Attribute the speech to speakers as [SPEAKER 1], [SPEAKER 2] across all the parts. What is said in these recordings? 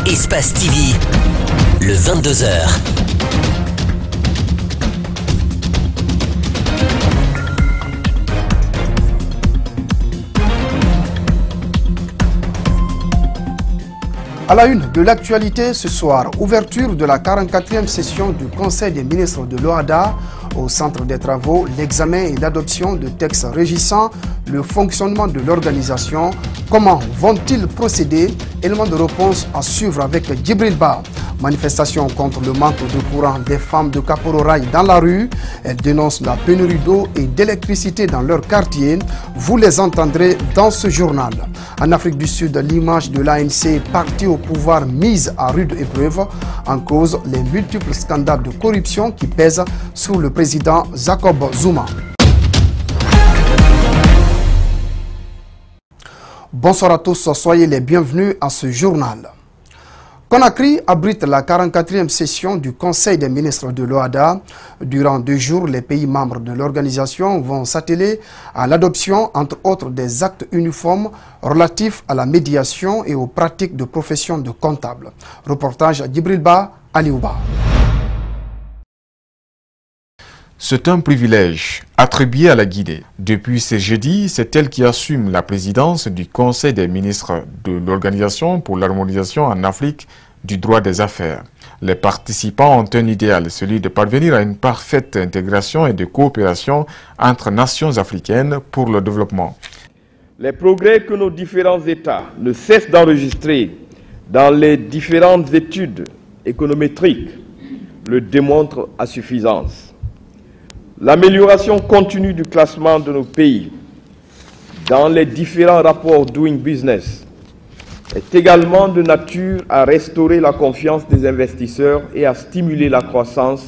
[SPEAKER 1] Espace TV, le 22h.
[SPEAKER 2] À la une de l'actualité ce soir, ouverture de la 44e session du Conseil des ministres de l'OHADA. Au centre des travaux, l'examen et l'adoption de textes régissant le fonctionnement de l'organisation. Comment vont-ils procéder? Élément de réponse à suivre avec Djibril Ba. Manifestation contre le manque de courant des femmes de Kapororaï dans la rue. Elles dénoncent la pénurie d'eau et d'électricité dans leur quartier. Vous les entendrez dans ce journal. En Afrique du Sud, l'image de l'ANC parti au pouvoir mise à rude épreuve en cause les multiples scandales de corruption qui pèsent sur le président Jacob Zuma. Bonsoir à tous, soyez les bienvenus à ce journal. Conakry abrite la 44e session du Conseil des ministres de l'OHADA. Durant 2 jours, les pays membres de l'organisation vont s'atteler à l'adoption, entre autres, des actes uniformes relatifs à la médiation et aux pratiques de profession de comptable. Reportage à Djibril Ba, Aliouba.
[SPEAKER 3] C'est un privilège attribué à la Guinée. Depuis ce jeudi, c'est elle qui assume la présidence du Conseil des ministres de l'Organisation pour l'harmonisation en Afrique du droit des affaires. Les participants ont un idéal, celui de parvenir à une parfaite intégration et de coopération entre nations africaines pour le développement.
[SPEAKER 4] Les progrès que nos différents États ne cessent d'enregistrer dans les différentes études économétriques le démontrent à suffisance. L'amélioration continue du classement de nos pays dans les différents rapports Doing Business est également de nature à restaurer la confiance des investisseurs et à stimuler la croissance,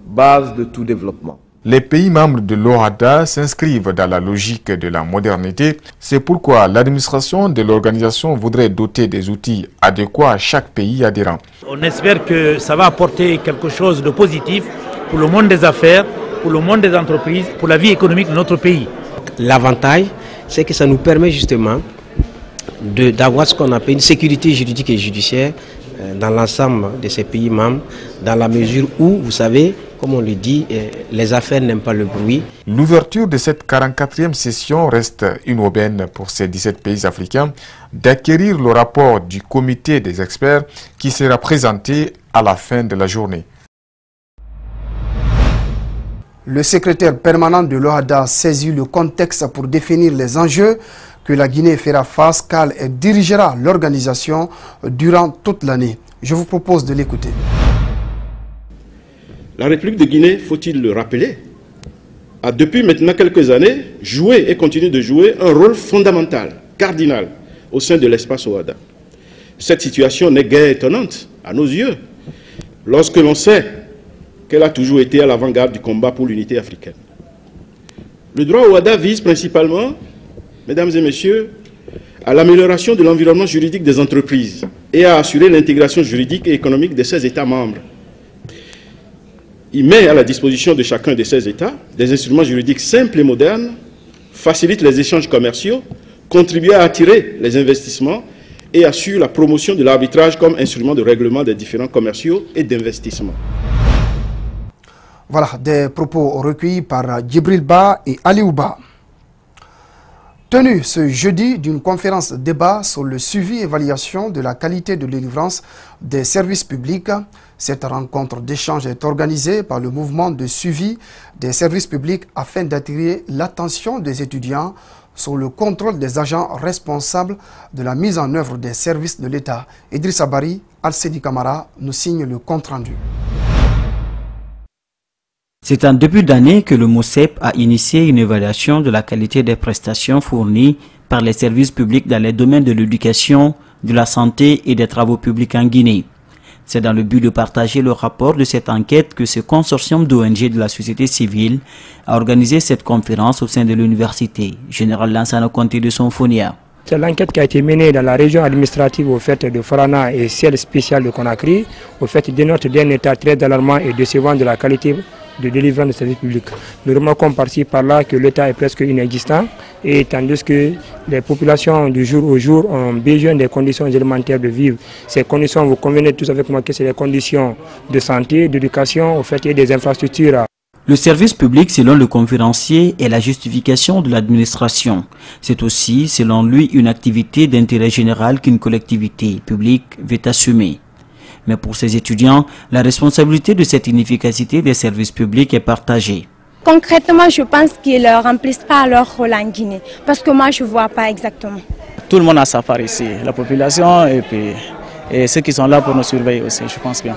[SPEAKER 4] base de tout développement.
[SPEAKER 3] Les pays membres de l'OHADA s'inscrivent dans la logique de la modernité. C'est pourquoi l'administration de l'organisation voudrait doter des outils adéquats à chaque pays adhérent.
[SPEAKER 5] On espère que ça va apporter quelque chose de positif pour le monde des affaires, pour le monde des entreprises, pour la vie économique de notre pays.
[SPEAKER 6] L'avantage, c'est que ça nous permet justement d'avoir ce qu'on appelle une sécurité juridique et judiciaire dans l'ensemble de ces pays membres, dans la mesure où, vous savez, comme on le dit, les affaires n'aiment pas le bruit.
[SPEAKER 3] L'ouverture de cette 44e session reste une aubaine pour ces 17 pays africains d'acquérir le rapport du comité des experts qui sera présenté à la fin de la journée.
[SPEAKER 2] Le secrétaire permanent de l'OHADA saisit le contexte pour définir les enjeux que la Guinée fera face car elle dirigera l'organisation durant toute l'année. Je vous propose de l'écouter.
[SPEAKER 7] La République de Guinée, faut-il le rappeler, a depuis maintenant quelques années joué et continue de jouer un rôle fondamental, cardinal, au sein de l'espace OHADA. Cette situation n'est guère étonnante à nos yeux, lorsque l'on sait qu'elle a toujours été à l'avant-garde du combat pour l'unité africaine. Le droit OHADA vise principalement, mesdames et messieurs, à l'amélioration de l'environnement juridique des entreprises et à assurer l'intégration juridique et économique de ses États membres. Il met à la disposition de chacun de ces États des instruments juridiques simples et modernes, facilite les échanges commerciaux, contribue à attirer les investissements et assure la promotion de l'arbitrage comme instrument de règlement des différends commerciaux et d'investissement.
[SPEAKER 2] Voilà, des propos recueillis par Djibril Ba et Aliouba. Tenue ce jeudi d'une conférence débat sur le suivi et évaluation de la qualité de délivrance des services publics. Cette rencontre d'échange est organisée par le mouvement de suivi des services publics afin d'attirer l'attention des étudiants sur le contrôle des agents responsables de la mise en œuvre des services de l'État. Idrissa Bari, Al-Sedi Kamara nous signe le compte-rendu.
[SPEAKER 8] C'est en début d'année que le MOCEP a initié une évaluation de la qualité des prestations fournies par les services publics dans les domaines de l'éducation, de la santé et des travaux publics en Guinée. C'est dans le but de partager le rapport de cette enquête que ce consortium d'ONG de la société civile a organisé cette conférence au sein de l'université. Général Lansana Conté de Sonfonia.
[SPEAKER 9] C'est l'enquête qui a été menée dans la région administrative au fait de Farana et celle spéciale de Conakry, au fait des notes d'un état très alarmant et décevant de la qualité de délivrance de services publics. Nous remarquons par-ci par-là que l'État est presque inexistant, et tandis que les populations du jour au jour ont besoin des conditions élémentaires de vivre. Ces conditions, vous convenez tous avec moi que c'est les conditions de santé, d'éducation, au fait, et des infrastructures.
[SPEAKER 8] Le service public, selon le conférencier, est la justification de l'administration. C'est aussi, selon lui, une activité d'intérêt général qu'une collectivité publique veut assumer. Mais pour ces étudiants, la responsabilité de cette inefficacité des services publics est partagée.
[SPEAKER 10] Concrètement, je pense qu'ils ne remplissent pas leur rôle en Guinée, parce que moi, je ne vois pas exactement.
[SPEAKER 11] Tout le monde a sa part ici, la population et ceux qui sont là pour nous surveiller aussi, je pense bien.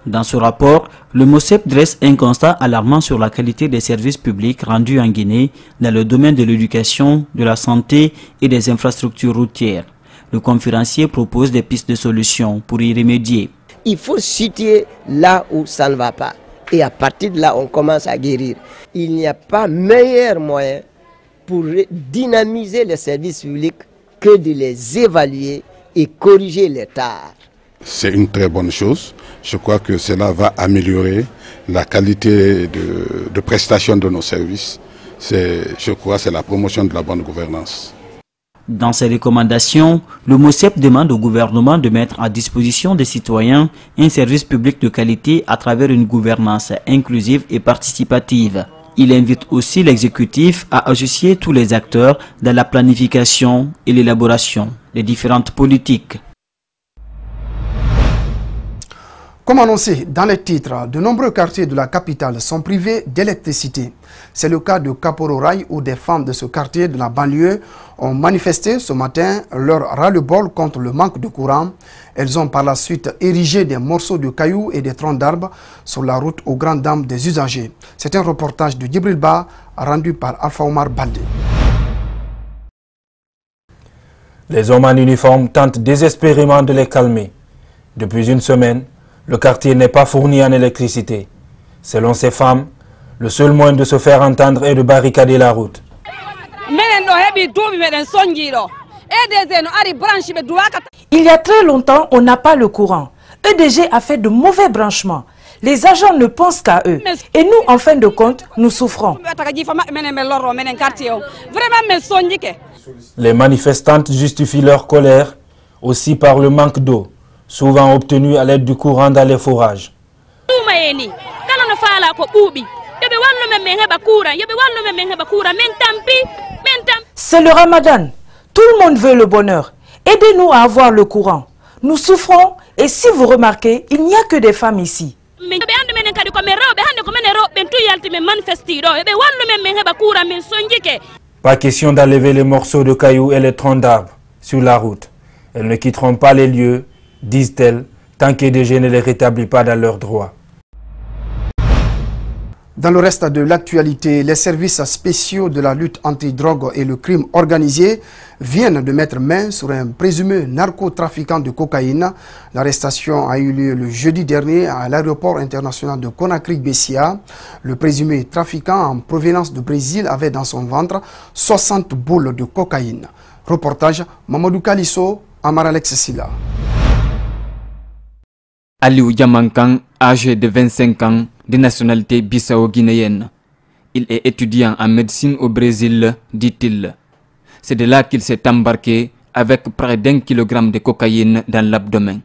[SPEAKER 8] Dans ce rapport, le MOSEP dresse un constat alarmant sur la qualité des services publics rendus en Guinée dans le domaine de l'éducation, de la santé et des infrastructures routières. Le conférencier propose des pistes de solutions pour y remédier.
[SPEAKER 12] Il faut situer là où ça ne va pas. Et à partir de là, on commence à guérir. Il n'y a pas meilleur moyen pour dynamiser les services publics que de les évaluer et corriger les tares.
[SPEAKER 13] C'est une très bonne chose. Je crois que cela va améliorer la qualité de prestation de nos services. Je crois que c'est la promotion de la bonne gouvernance.
[SPEAKER 8] Dans ses recommandations, le MOSEP demande au gouvernement de mettre à disposition des citoyens un service public de qualité à travers une gouvernance inclusive et participative. Il invite aussi l'exécutif à associer tous les acteurs dans la planification et l'élaboration des différentes politiques.
[SPEAKER 2] Comme annoncé dans les titres, de nombreux quartiers de la capitale sont privés d'électricité. C'est le cas de Kapororaï où des femmes de ce quartier de la banlieue ont manifesté ce matin leur ras-le-bol contre le manque de courant. Elles ont par la suite érigé des morceaux de cailloux et des troncs d'arbres sur la route aux grandes dames des usagers. C'est un reportage de Djibril Ba rendu par Alpha Omar Baldé.
[SPEAKER 14] Les hommes en uniforme tentent désespérément de les calmer. Depuis une semaine, le quartier n'est pas fourni en électricité. Selon ces femmes, le seul moyen de se faire entendre est de barricader la route.
[SPEAKER 15] Il y a très longtemps, on n'a pas le courant. EDG a fait de mauvais branchements. Les agents ne pensent qu'à eux. Et nous, en fin de compte, nous souffrons.
[SPEAKER 14] Les manifestantes justifient leur colère aussi par le manque d'eau, souvent obtenu à l'aide du courant dans les forages.
[SPEAKER 15] C'est le ramadan. Tout le monde veut le bonheur. Aidez-nous à avoir le courant. Nous souffrons et si vous remarquez, il n'y a que des femmes ici.
[SPEAKER 14] Pas question d'enlever les morceaux de cailloux et les troncs d'arbres sur la route. Elles ne quitteront pas les lieux, disent-elles, tant qu'EDG ne les rétablit pas dans leurs droits.
[SPEAKER 2] Dans le reste de l'actualité, les services spéciaux de la lutte anti-drogue et le crime organisé viennent de mettre main sur un présumé narcotrafiquant de cocaïne. L'arrestation a eu lieu le jeudi dernier à l'aéroport international de Conakry-Bessia. Le présumé trafiquant en provenance du Brésil avait dans son ventre 60 boules de cocaïne. Reportage Mamadou Kalisso, Amar Alex Silla.
[SPEAKER 16] Aliou Diamankan, âgé de 25 ans, de nationalité bissau-guinéenne. Il est étudiant en médecine au Brésil, dit-il. C'est de là qu'il s'est embarqué avec près d'1 kilogramme de cocaïne dans l'abdomen.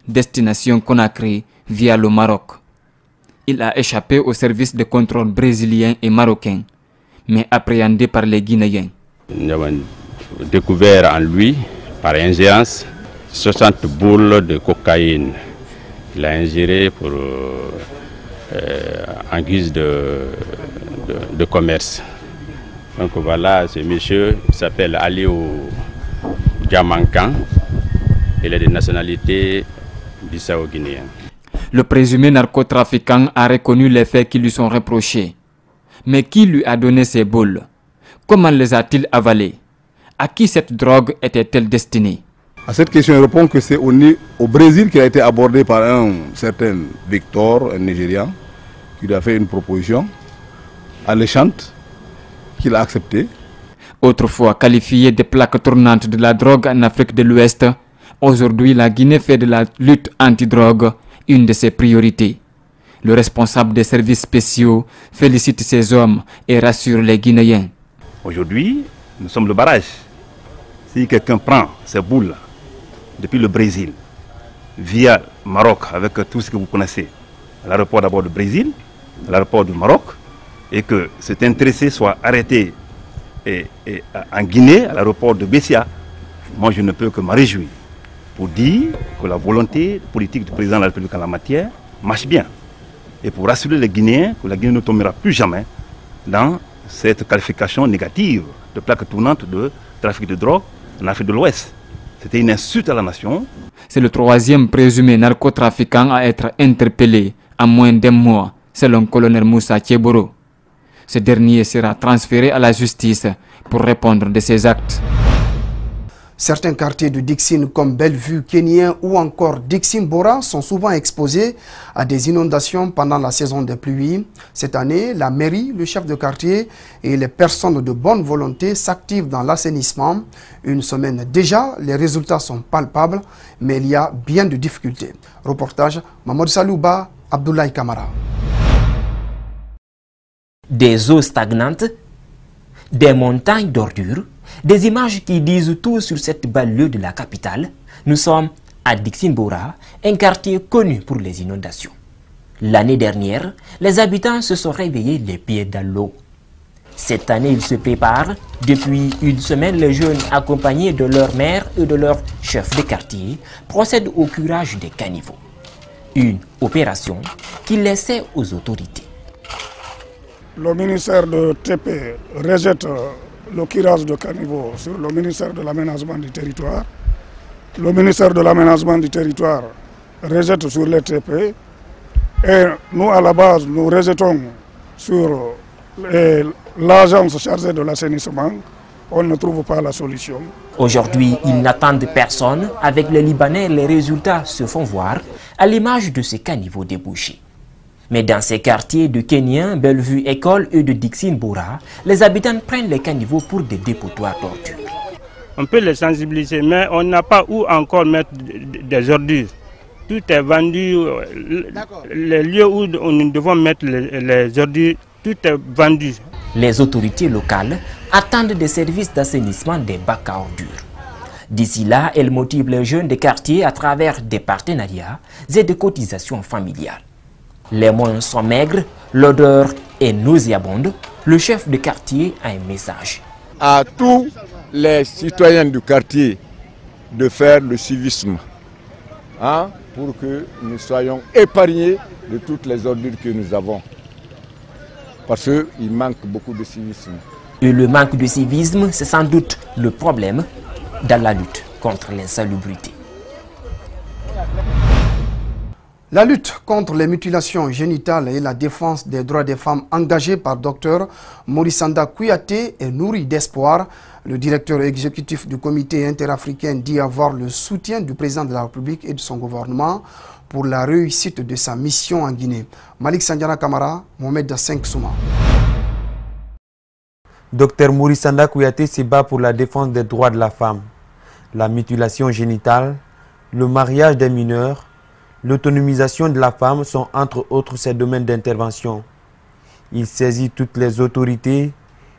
[SPEAKER 16] Destination Conakry via le Maroc. Il a échappé au service de contrôle brésilien et marocain, mais appréhendé par les Guinéens.
[SPEAKER 17] Nous avons découvert en lui, par ingérence, 60 boules de cocaïne. Il a ingéré en guise de commerce. Donc voilà, ce monsieur s'appelle Aliou Diamankan. Il est de nationalité bissau-guinéenne.
[SPEAKER 16] Le présumé narcotrafiquant a reconnu les faits qui lui sont reprochés. Mais qui lui a donné ces boules? Comment les a-t-il avalées? À qui cette drogue était-elle destinée?
[SPEAKER 18] À cette question, il répond que c'est au Brésil qu'il a été abordé par un certain Victor, un Nigérian, qui lui a fait une proposition alléchante qu'il a acceptée.
[SPEAKER 16] Autrefois qualifiée de plaque tournante de la drogue en Afrique de l'Ouest, aujourd'hui la Guinée fait de la lutte anti-drogue une de ses priorités. Le responsable des services spéciaux félicite ces hommes et rassure les Guinéens.
[SPEAKER 19] Aujourd'hui, nous sommes le barrage. Si quelqu'un prend ces boules depuis le Brésil, via Maroc, avec tout ce que vous connaissez, à l'aéroport d'abord du Brésil, à l'aéroport du Maroc, et que cet intéressé soit arrêté en Guinée, à l'aéroport de Bessia, moi je ne peux que me réjouir pour dire que la volonté politique du président de la République en la matière marche bien. Et pour rassurer les Guinéens que la Guinée ne tombera plus jamais dans cette qualification négative de plaque tournante de trafic de drogue en Afrique de l'Ouest. C'était une insulte à la nation.
[SPEAKER 16] C'est le 3e présumé narcotrafiquant à être interpellé en moins d'un mois, selon le colonel Moussa Tcheboro. Ce dernier sera transféré à la justice pour répondre de ses actes.
[SPEAKER 2] Certains quartiers de Dixine comme Bellevue, Kénien ou encore Dixine Bora sont souvent exposés à des inondations pendant la saison des pluies. Cette année, la mairie, le chef de quartier et les personnes de bonne volonté s'activent dans l'assainissement. Une semaine déjà, les résultats sont palpables, mais il y a bien de difficultés. Reportage Mamadou Salouba, Abdoulaye Kamara.
[SPEAKER 20] Des eaux stagnantes, des montagnes d'ordures, des images qui disent tout sur cette banlieue de la capitale. Nous sommes à Dixine Bora, un quartier connu pour les inondations. L'année dernière, les habitants se sont réveillés les pieds dans l'eau. Cette année, ils se préparent. Depuis une semaine, les jeunes, accompagnés de leur mère et de leur chef de quartier, procèdent au curage des caniveaux. Une opération qui laissait aux autorités.
[SPEAKER 21] Le ministère de TP rejette le curage de caniveaux sur le ministère de l'aménagement du territoire. Le ministère de l'aménagement du territoire rejette sur les TP. Et nous, à la base, nous rejetons sur l'agence chargée de l'assainissement. On ne trouve pas la solution.
[SPEAKER 20] Aujourd'hui, ils n'attendent personne. Avec les Libanais, les résultats se font voir à l'image de ces caniveaux débouchés. Mais dans ces quartiers de Kénien, Bellevue École et de Dixine Bora, les habitants prennent les caniveaux pour des dépotoirs d'ordures.
[SPEAKER 9] On peut les sensibiliser, mais on n'a pas où encore mettre des ordures. Tout est vendu, les lieux où nous devons mettre les ordures, tout est vendu.
[SPEAKER 20] Les autorités locales attendent des services d'assainissement des bacs à ordures. D'ici là, elles motivent les jeunes des quartiers à travers des partenariats et des cotisations familiales. Les moyens sont maigres, l'odeur est nauséabonde. Le chef de quartier a un message.
[SPEAKER 22] À tous les citoyens du quartier de faire le civisme pour que nous soyons épargnés de toutes les ordures que nous avons. Parce qu'il manque beaucoup de civisme.
[SPEAKER 20] Et le manque de civisme, c'est sans doute le problème dans la lutte contre l'insalubrité.
[SPEAKER 2] La lutte contre les mutilations génitales et la défense des droits des femmes engagée par Dr Morissanda Kouyaté est nourrie d'espoir. Le directeur exécutif du comité interafricain dit avoir le soutien du président de la République et de son gouvernement pour la réussite de sa mission en Guinée. Malik Sandiana Kamara, Mohamed Dasseng Souma.
[SPEAKER 23] Dr Morissanda Kouyaté se bat pour la défense des droits de la femme, la mutilation génitale, le mariage des mineurs, l'autonomisation de la femme sont entre autres ses domaines d'intervention. Il saisit toutes les autorités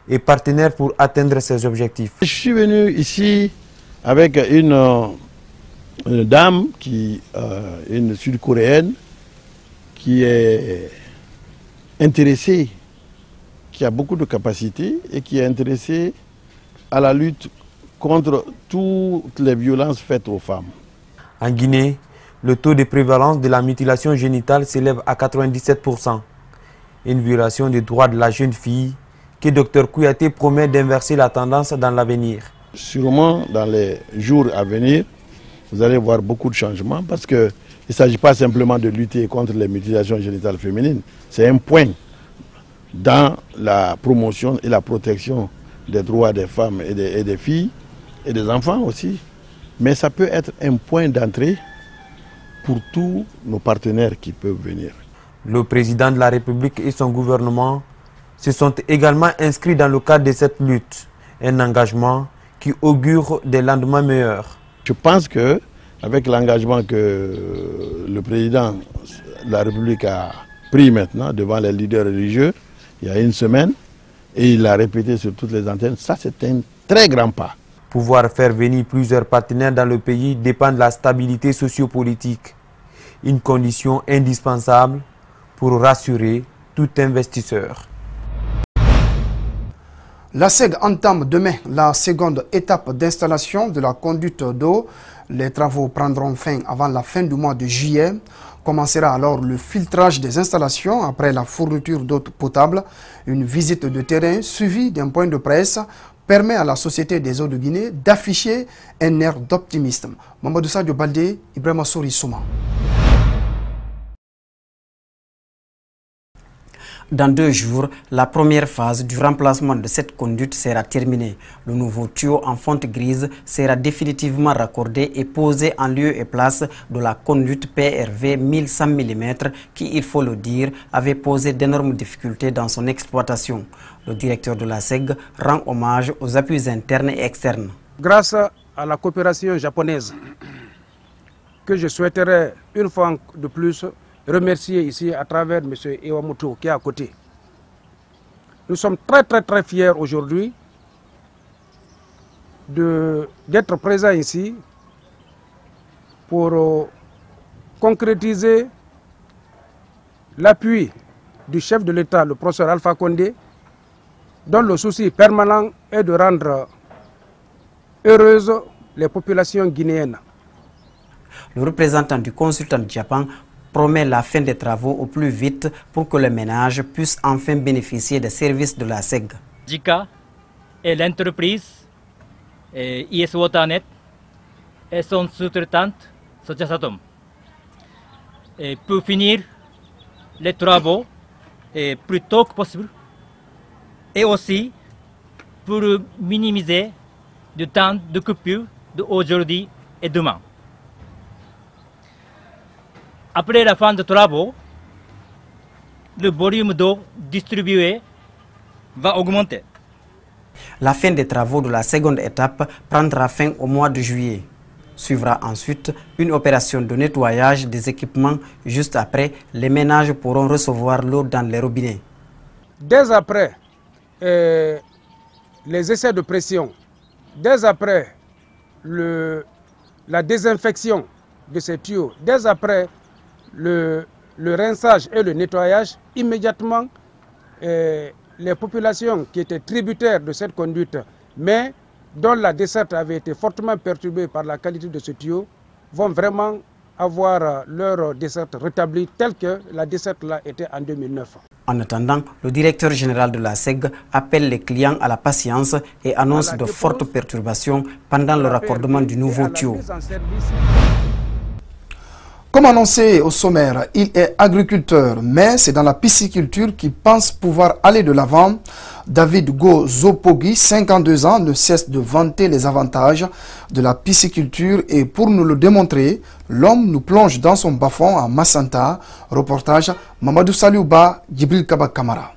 [SPEAKER 23] et partenaires pour atteindre ses objectifs.
[SPEAKER 24] Je suis venu ici avec une dame, une sud-coréenne, qui est intéressée, qui a beaucoup de capacités et qui est intéressée à la lutte contre toutes les violences faites aux femmes.
[SPEAKER 23] En Guinée, le taux de prévalence de la mutilation génitale s'élève à 97%. Une violation des droits de la jeune fille que Dr Kouyaté promet d'inverser la tendance dans l'avenir.
[SPEAKER 24] Sûrement, dans les jours à venir, vous allez voir beaucoup de changements parce qu'il ne s'agit pas simplement de lutter contre les mutilations génitales féminines. C'est un point dans la promotion et la protection des droits des femmes et des filles et des enfants aussi. Mais ça peut être un point d'entrée pour tous nos partenaires qui peuvent venir.
[SPEAKER 23] Le président de la République et son gouvernement se sont également inscrits dans le cadre de cette lutte, un engagement qui augure des lendemains meilleurs.
[SPEAKER 24] Je pense qu'avec l'engagement que le président de la République a pris maintenant devant les leaders religieux il y a une semaine et il l'a répété sur toutes les antennes. Ça, c'est un très grand pas.
[SPEAKER 23] Pouvoir faire venir plusieurs partenaires dans le pays dépend de la stabilité sociopolitique, une condition indispensable pour rassurer tout investisseur.
[SPEAKER 2] La SEG entame demain la seconde étape d'installation de la conduite d'eau. Les travaux prendront fin avant la fin du mois de juillet. Commencera alors le filtrage des installations après la fourniture d'eau potable. Une visite de terrain suivie d'un point de presse permet à la Société des eaux de Guinée d'afficher un air d'optimisme. Mamadou Sadio Baldé, Ibrahima Souri Souma.
[SPEAKER 1] Dans 2 jours, la première phase du remplacement de cette conduite sera terminée. Le nouveau tuyau en fonte grise sera définitivement raccordé et posé en lieu et place de la conduite PRV 1100 mm qui, il faut le dire, avait posé d'énormes difficultés dans son exploitation. Le directeur de la SEG rend hommage aux appuis internes et externes.
[SPEAKER 4] Grâce à la coopération japonaise, que je souhaiterais une fois de plus remercier ici à travers M. Iwamoto qui est à côté. Nous sommes très fiers aujourd'hui d'être présents ici pour concrétiser l'appui du chef de l'État, le professeur Alpha Condé, dont le souci permanent est de rendre heureuses les populations guinéennes.
[SPEAKER 1] Le représentant du consultant du Japon promet la fin des travaux au plus vite pour que les ménages puissent enfin bénéficier des services de la SEG.
[SPEAKER 5] JICA et l'entreprise IS Waternet et son sous-traitante Sochasatom. Pour finir les travaux plus tôt que possible et aussi pour minimiser le temps de coupure d'aujourd'hui et demain. Après la fin des travaux, le volume d'eau distribuée va augmenter.
[SPEAKER 1] La fin des travaux de la seconde étape prendra fin au mois de juillet. Suivra ensuite une opération de nettoyage des équipements. Juste après, les ménages pourront recevoir l'eau dans les robinets.
[SPEAKER 4] Dès après les essais de pression, dès après la désinfection de ces tuyaux, dès après le rinçage et le nettoyage, immédiatement les populations qui étaient tributaires de cette conduite, mais dont la desserte avait été fortement perturbée par la qualité de ce tuyau, vont vraiment avoir leur desserte rétablie telle que la desserte là était en 2009.
[SPEAKER 1] En attendant, le directeur général de la SEG appelle les clients à la patience et annonce de fortes perturbations pendant le raccordement du nouveau tuyau.
[SPEAKER 2] Comme annoncé au sommaire, il est agriculteur, mais c'est dans la pisciculture qu'il pense pouvoir aller de l'avant. David Go-Zopogui, 52 ans, ne cesse de vanter les avantages de la pisciculture et pour nous le démontrer, l'homme nous plonge dans son bas-fond à Massanta. Reportage Mamadou Saliouba, Djibril Kaba Kamara.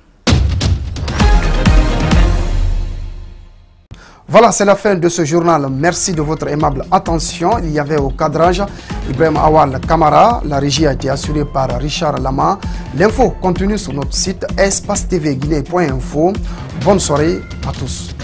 [SPEAKER 2] Voilà, c'est la fin de ce journal. Merci de votre aimable attention. Il y avait au cadrage Ibrahim Awal Kamara. La régie a été assurée par Richard Lama. L'info continue sur notre site espacetvguinée.info. Bonne soirée à tous.